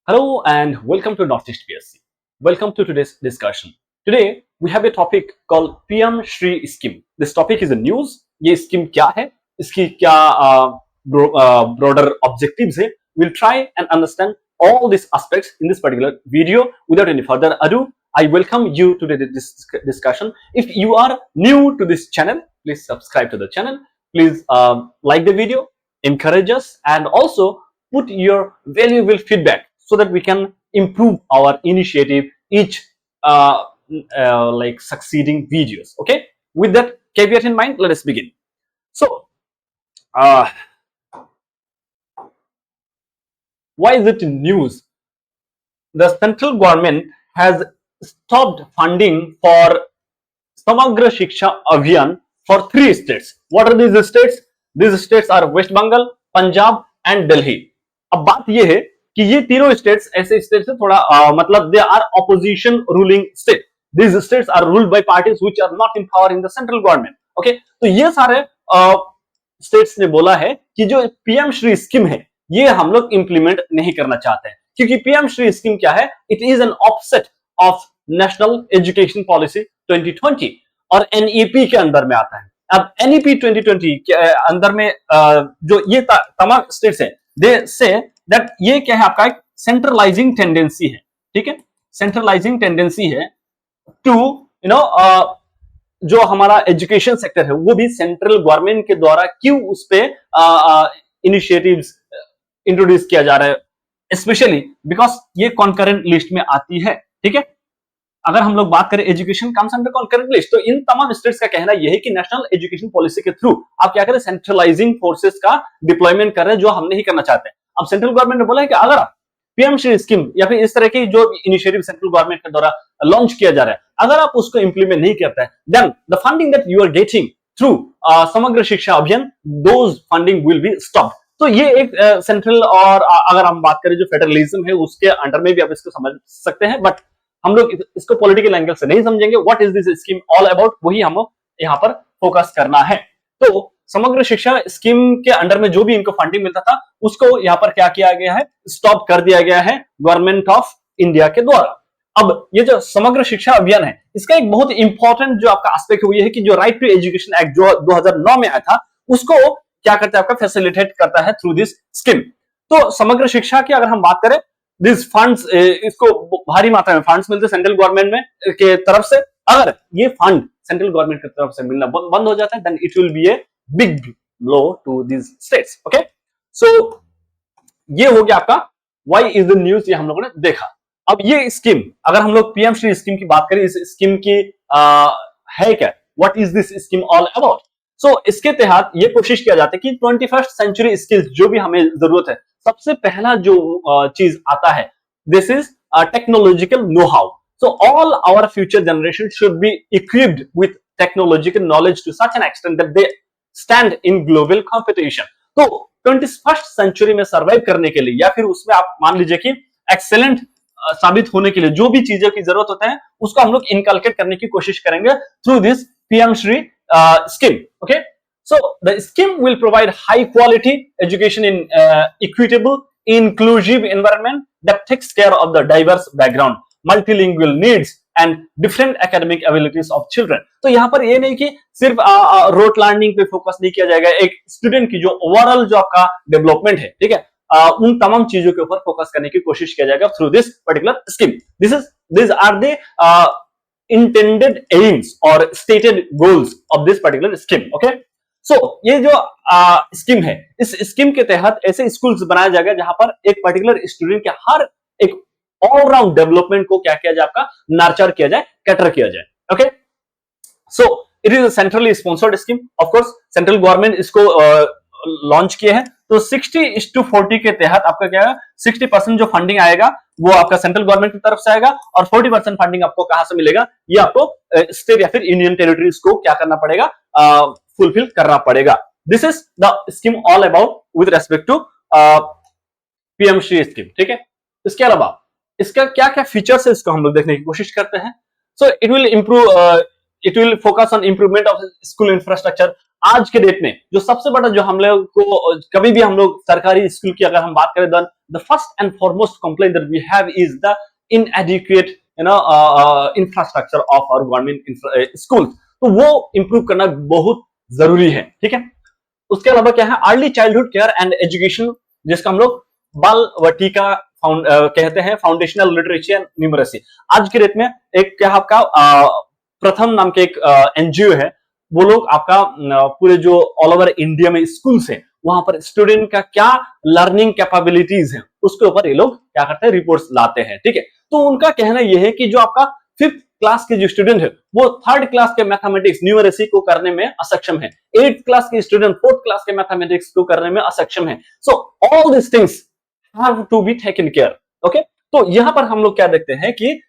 Hello and welcome to Northeast PSC. Welcome to today's discussion. Today we have a topic called PM Shri scheme. This topic is a news. ये scheme क्या है? इसकी क्या broader objectives है? We'll try and understand all these aspects in this particular video. Without any further ado, I welcome you to this discussion. If you are new to this channel, please subscribe to the channel. Please like the video, encourage us, and also put your valuable feedback so that we can improve our initiative each like succeeding videos. Okay, with that caveat in mind, let us begin. So why is it news? The central government has stopped funding for Samagra Shiksha Abhiyan for 3 states. What are these states? These states are West Bengal, Punjab and Delhi. अब बात ये है कि ये तीनों states ऐसे states है थोड़ा मतलब they are opposition ruling state. These states are ruled by parties which are not in power in the central government. Okay, तो ये सारे स्टेट्स ने बोला है कि जो पीएम श्री स्कीम है ये हम लोग इंप्लीमेंट नहीं करना चाहते हैं, क्योंकि पीएम श्री स्कीम क्या है? It is an offset of national education policy 2020 और एनईपी के अंदर में आता है. अब एनईपी 2020 के अंदर में जो ये तमाम स्टेट्स है, दे से दैट ये क्या है? आपका एक सेंट्रलाइजिंग टेंडेंसी है. ठीक है, सेंट्रलाइजिंग टेंडेंसी है टू जो हमारा एजुकेशन सेक्टर है वो भी सेंट्रल गवर्नमेंट के द्वारा क्यों उस पे इनिशिएटिव्स इंट्रोड्यूस किया जा रहा है, स्पेशली बिकॉज ये कॉन्करेंट लिस्ट में आती है. ठीक है, अगर हम लोग बात करें education comes under concurrent list, तो इन तमाम स्टेट्स का कहना यह है कि नेशनल एजुकेशन पॉलिसी के थ्रू आप क्या करें? सेंट्रलाइजिंग फोर्सेस का डिप्लॉयमेंट कर रहे हैं, जो हम नहीं करना चाहते. अब सेंट्रल गवर्नमेंट ने बोला है कि अगर पीएम श्री स्कीम या फिर इस तरह की जो इनिशिएटिव सेंट्रल गवर्नमेंट के द्वारा लॉन्च किया जा रहा है, अगर आप उसको इंप्लीमेंट नहीं करते हैं, then the funding that you are getting through Samagra Shiksha Abhiyan, those funding will be stopped. तो ये एक सेंट्रल और अगर हम बात करें जो फेडरलिज्म है उसके अंडर में भी आप इसको समझ सकते हैं, बट हम लोग इसको पॉलिटिकल एंगल से नहीं समझेंगे. What is this scheme all about, वही हम यहाँ पर फोकस करना है. तो समग्र शिक्षा स्कीम के अंडर में जो भी इनको फंडिंग मिलता था उसको यहाँ पर क्या किया गया है? स्टॉप कर दिया गया है गवर्नमेंट ऑफ इंडिया के द्वारा. अब ये जो समग्र शिक्षा अभियान है, इसका एक बहुत इंपॉर्टेंट जो आपका एस्पेक्ट है वो ये है कि जो राइट टू एजुकेशन एक्ट जो 2009 में आया था उसको क्या करता है? आपका फैसिलिटेट करता है थ्रू दिस स्कीम. तो समग्र शिक्षा की अगर हम बात करें, दिस फंड्स, इसको भारी मात्रा में फंड्स मिलते सेंट्रल गवर्नमेंट में के तरफ से. अगर ये फंड सेंट्रल गवर्नमेंट की तरफ से मिलना बंद हो जाता है, then it will be a big blow to these states. Okay, so ये हो गया आपका व्हाई इज द न्यूज, ये हम लोगों ने देखा. अब ये स्कीम, अगर हम लोग पीएम श्री स्कीम की बात करें, इस स्कीम की है क्या? What is this scheme all about? So इसके तहत ये कोशिश किया जाता है कि 21st सेंचुरी स्किल्स जो भी हमें जरूरत है, सबसे पहला जो चीज आता है, this is technological know how. So all our future generation should be equipped with technological knowledge to such an extent that they stand in global competition. तो 21st सेंचुरी में सर्वाइव करने के लिए या फिर उसमें आप मान लीजिए कि एक्सेलेंट साबित होने के लिए जो भी चीजों की जरूरत होता है उसको हम लोग इनकलकेट करने की कोशिश करेंगे through this PM Shri scheme. Okay, so the scheme will provide high quality education in equitable, inclusive environment that takes care of the diverse background, multilingual needs and different academic abilities of children. तो यहाँ पर ये नहीं कि सिर्फ rote learning पे focus नहीं किया जाएगा, एक स्टूडेंट की जो ओवरऑल जो आपका डेवलपमेंट है, ठीक है, उन तमाम चीजों के ऊपर फोकस करने की कोशिश किया जाएगा through this particular scheme. These are the intended aims or stated goals of this particular scheme. Okay, so ये जो स्कीम है, इस स्कीम के तहत ऐसे स्कूल्स बनाया जाएगा जहां पर एक पर्टिकुलर स्टूडेंट के हर एक ऑलराउंड डेवलपमेंट को क्या किया जाए? आपका नर्चर किया जाए, कैटर किया जाए. Okay, so it is a centrally sponsored scheme. Of course central government इसको लॉन्च किए हैं. तो 60:40 के तहत आपका क्या है? 60% जो फंडिंग आएगा वो आपका सेंट्रल गवर्नमेंट की तरफ से आएगा और 40% फंडिंग आपको कहां से मिलेगा? ये आपको स्टेट या फिर यूनियन टेरिटरीज को क्या करना पड़ेगा? फुलफिल करना पड़ेगा. This is the scheme all about with respect to PM Shri scheme. ठीक है, इसके अलावा इसका क्या क्या फीचर्स है इसको हम लोग देखने की कोशिश करते हैं. So it will improve, it will focus on improvement of school infrastructure. आज के डेट में जो सबसे बड़ा जो हम लोग को कभी भी हम लोग सरकारी स्कूल की अगर हम बात करें, the first and foremost complaint that we have is the inadequate infrastructure of our government school. तो वो इंप्रूव करना बहुत जरूरी है, ठीक है। उसके अलावा क्या है, early childhood care and education, जिसका हम लोग बाल वाटिका कहते हैं, फाउंडेशनल लिटरेसी एंड न्यूमरेसी। आज के डेट में एक क्या आपका प्रथम नाम के एक एनजीओ है, वो लोग आपका पूरे जो ऑल ओवर इंडिया में स्कूल्स है वहां पर स्टूडेंट का क्या लर्निंग कैपेबिलिटीज है उसके ऊपर ये लोग क्या करते हैं, रिपोर्ट्स लाते हैं, ठीक है। तो उनका कहना यह है कि जो आपका 5th क्लास के जो स्टूडेंट है वो 3rd क्लास के मैथमेटिक्स न्यूमरेसी को करने में असक्षम है, 8th क्लास के स्टूडेंट 4th क्लास के मैथमेटिक्स को करने में असक्षम है। So all this things have to be taken care, okay. तो यहां पर हम लोग क्या देखते हैं कि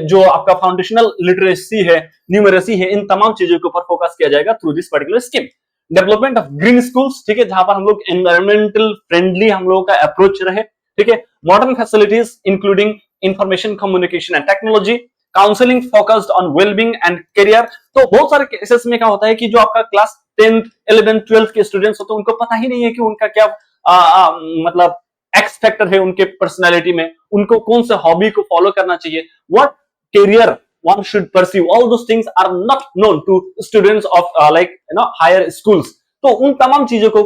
जो आपका फाउंडेशनल लिटरेसी है, न्यूमरेसी है, इन तमाम चीजों के ऊपर फोकस किया जाएगा through this particular scheme. Development of green schools, ठीक है, जहां पर हम लोग एनवायरमेंटल फ्रेंडली हम लोगों का अप्रोच रहे, ठीक है। Modern facilities including information communication and technology, counselling focused on wellbeing and career. तो बहुत सारे केसेस में क्या होता है कि जो आपका क्लास 10th 11th 12th के स्टूडेंट्स होते हैं उनको पता ही नहीं है कि उनका क्या मतलब एक्स फैक्टर है उनके पर्सनालिटी में, उनको कौन से हॉबी को फॉलो करना चाहिए, what career one should pursue, all those things are not known to students of higher schools। तो उन तमाम चीजों को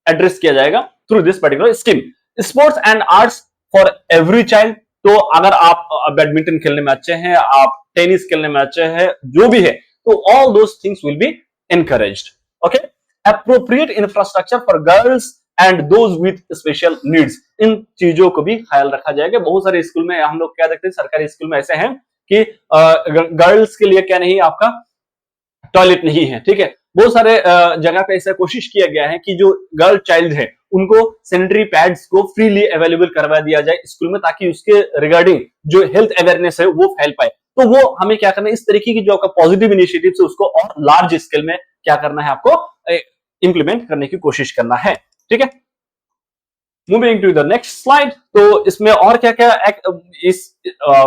एड्रेस किया जाएगा through this particular scheme. Sports and arts for every child, तो अगर आप बैडमिंटन खेलने में अच्छे हैं, आप टेनिस खेलने में अच्छे हैं, जो भी है, तो all those things will be encouraged, okay. Appropriate infrastructure for girls and those with special needs, इन चीजों को भी ख्याल रखा जाएगा। बहुत सारे स्कूल में हम लोग क्या देखते हैं, सरकारी स्कूल में ऐसे हैं कि गर्ल्स के लिए क्या नहीं, आपका टॉयलेट नहीं है, ठीक है। बहुत सारे जगह पे ऐसा कोशिश किया गया है कि जो गर्ल चाइल्ड है उनको सैनिटरी पैड्स को फ्रीली अवेलेबल करवा दिया जाए स्कूल में, ताकि उसके रिगार्डिंग जो हेल्थ अवेयरनेस है वो फैल पाए। तो वो हमें क्या करना है, इस तरीके की जो आपका पॉजिटिव इनिशिएटिव है उसको और लार्ज स्केल में क्या करना है, आपको इंप्लीमेंट करने की कोशिश करना है, ठीक है। Moving to the next slide. तो इसमें और क्या क्या इस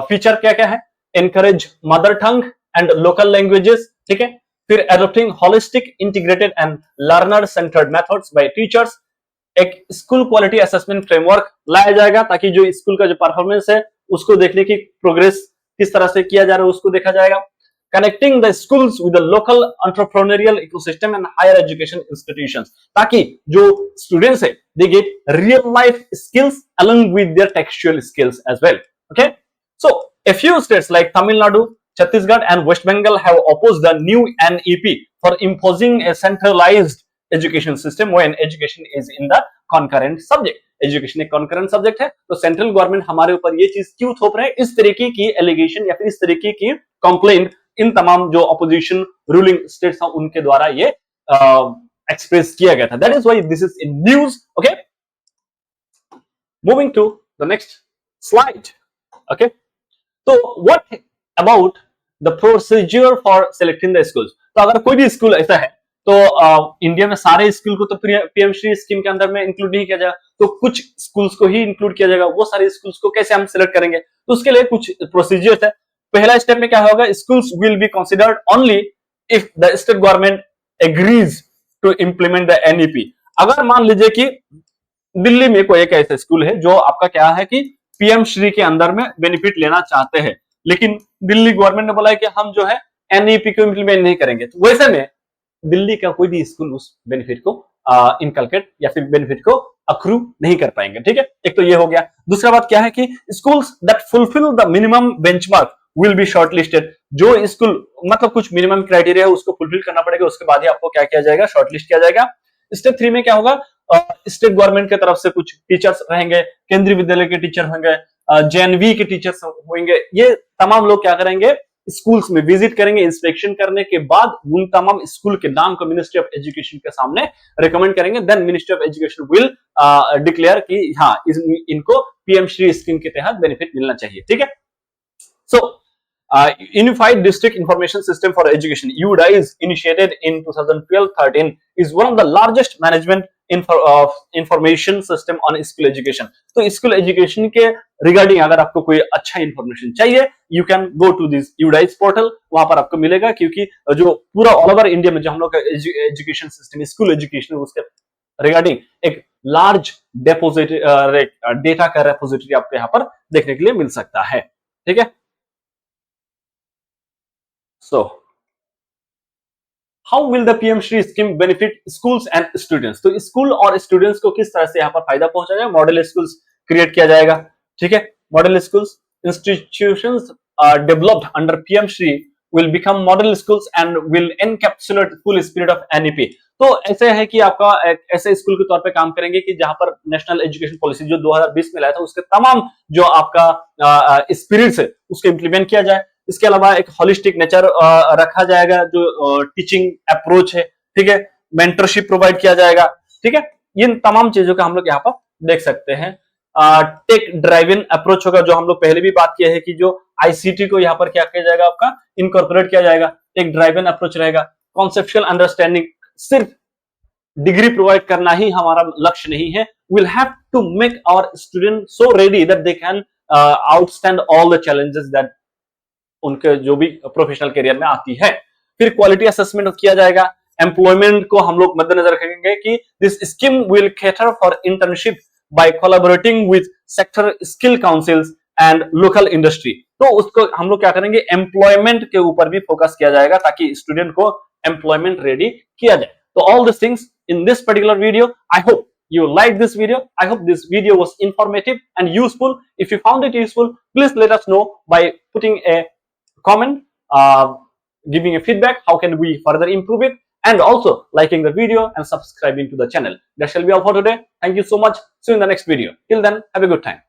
फीचर क्या क्या है, encourage mother tongue and local languages, ठीक है। फिर adopting holistic integrated and learner centred methods by teachers. एक स्कूल क्वालिटी असेसमेंट फ्रेमवर्क लाया जाएगा ताकि जो स्कूल का जो परफॉर्मेंस है उसको देखने की प्रोग्रेस किस तरह से किया जा रहा है उसको देखा जाएगा। Connecting the schools with the local entrepreneurial ecosystem and higher education institutions, ताकि जो स्टूडेंट्स है they get real life skills along with their textual skills as well, okay। So a few states like Tamil Nadu, Chhattisgarh and West Bengal have opposed the new NEP for imposing a centralized education system when education is in the concurrent subject। Education एक concurrent subject है, तो central government हमारे ऊपर ये चीज क्यों थोप रहे हैं, इस तरीके की एलिगेशन या फिर इस तरीके की कंप्लेंट इन तमाम जो अपोजिशन रूलिंग स्टेट्स हैं उनके द्वारा ये एक्सप्रेस किया गया था। That is why this is in news, okay. Moving to the next slide, okay. तो what about the procedure for selecting the schools. तो अगर कोई भी स्कूल ऐसा है तो इंडिया में सारे स्कूल को तो पीएम श्री स्कीम के अंदर में इंक्लूड नहीं किया जाएगा, तो कुछ स्कूल्स को ही इंक्लूड किया जाएगा। वो सारे स्कूल्स को कैसे हम सिलेक्ट करेंगे, तो उसके लिए कुछ प्रोसीजर्स है। पहला स्टेप में क्या होगा, schools will be considered only if the state government agrees to implement the NEP. अगर मान लीजिए कि दिल्ली में कोई एक ऐसा स्कूल है जो आपका क्या है कि पीएम श्री के अंदर में बेनिफिट लेना चाहते हैं, लेकिन दिल्ली गवर्नमेंट ने बोला है कि हम जो है एनईपी को इंप्लीमेंट नहीं करेंगे, तो वैसे में दिल्ली का कोई भी स्कूल उस बेनिफिट को इनकलकेट या फिर बेनिफिट को अक्रू नहीं कर पाएंगे, ठीक है। एक तो ये हो गया। दूसरा बात क्या है कि schools that fulfil the minimum benchmark will be shortlisted. जो स्कूल मतलब कुछ मिनिमम क्राइटेरिया है उसको फुलफिल करना पड़ेगा, उसके बाद ही आपको क्या किया जाएगा, शॉर्टलिस्ट किया जाएगा। स्टेप 3 में क्या होगा, स्टेट गवर्नमेंट की तरफ से कुछ टीचर्स रहेंगे, केंद्रीय विद्यालय के टीचर होंगे, जेएनवी के टीचर्स होंगे, ये तमाम लोग क्या करेंगे, स्कूल्स में विजिट करेंगे। इंस्पेक्शन करने के बाद उन तमाम स्कूल के नाम को मिनिस्ट्री ऑफ एजुकेशन के सामने रिकमेंड करेंगे। Then ministry of education will declare कि हाँ इनको पीएम श्री स्कीम के तहत बेनिफिट मिलना चाहिए, ठीक है। सो Unified District Information System for Education (UDIS) initiated in 2012-13 is one of the largest management information system on school education. तो स्कूल एजुकेशन के रिगार्डिंग अगर आपको कोई अच्छा इंफॉर्मेशन चाहिए, you can go to this UDISE portal, वहां पर आपको मिलेगा, क्योंकि जो पूरा ऑल ओवर इंडिया में जो हम लोग का एजुकेशन सिस्टम, स्कूल एजुकेशन, उसके रिगार्डिंग एक लार्ज डेटा का रेपोजिटरी आपको यहाँ पर देखने के लिए मिल सकता है। ठीक है, so how will the PM Shri scheme benefit schools and students. तो स्कूल और स्टूडेंट्स को किस तरह से यहाँ पर फायदा पहुंचा जाएगा, मॉडल स्कूल्स क्रिएट किया जाएगा। ठीक है, model schools institutions developed under PM Shri will become model schools and will encapsulate full spirit of NEP। तो ऐसे है कि आपका ऐसे स्कूल के तौर पे काम करेंगे कि जहां पर नेशनल एजुकेशन पॉलिसी जो 2020 में लाया था उसके तमाम जो आपका स्पिरिट्स है उसको इंप्लीमेंट किया जाए। इसके अलावा एक होलिस्टिक नेचर रखा जाएगा, जो टीचिंग अप्रोच है, ठीक है, मेंटरशिप प्रोवाइड किया जाएगा। ठीक है, इन तमाम चीजों का हम लोग यहाँ पर देख सकते हैं। टेक ड्राइवन अप्रोच होगा, जो हम लोग पहले भी बात किया है कि जो आईसीटी को यहाँ पर क्या किया जाएगा, आपका इनकॉर्पोरेट किया जाएगा। टेक ड्राइवन अप्रोच रहेगा। कॉन्सेप्चुअल अंडरस्टैंडिंग, सिर्फ डिग्री प्रोवाइड करना ही हमारा लक्ष्य नहीं है। Will have to make our student so ready that they can outstand all the challenges that उनके जो भी प्रोफेशनल करियर में आती है। फिर क्वालिटी असेसमेंट किया जाएगा। एम्प्लॉयमेंट को हम लोग मद्देनजर रखेंगे कि this scheme will cater for internship by collaborating with sector skill councils and local industry। तो उसको हम लोग क्या करेंगे, एम्प्लॉयमेंट के ऊपर भी फोकस किया जाएगा ताकि स्टूडेंट को एम्प्लॉयमेंट रेडी किया जाए। तो all this things in this particular video. I hope you like this video. I hope this video was informative and useful. If you found it useful, please let us know by putting a comment, giving a feedback, how can we further improve it, and also liking the video and subscribing to the channel. That shall be all for today. Thank you so much. See you in the next video. Till then, have a good time.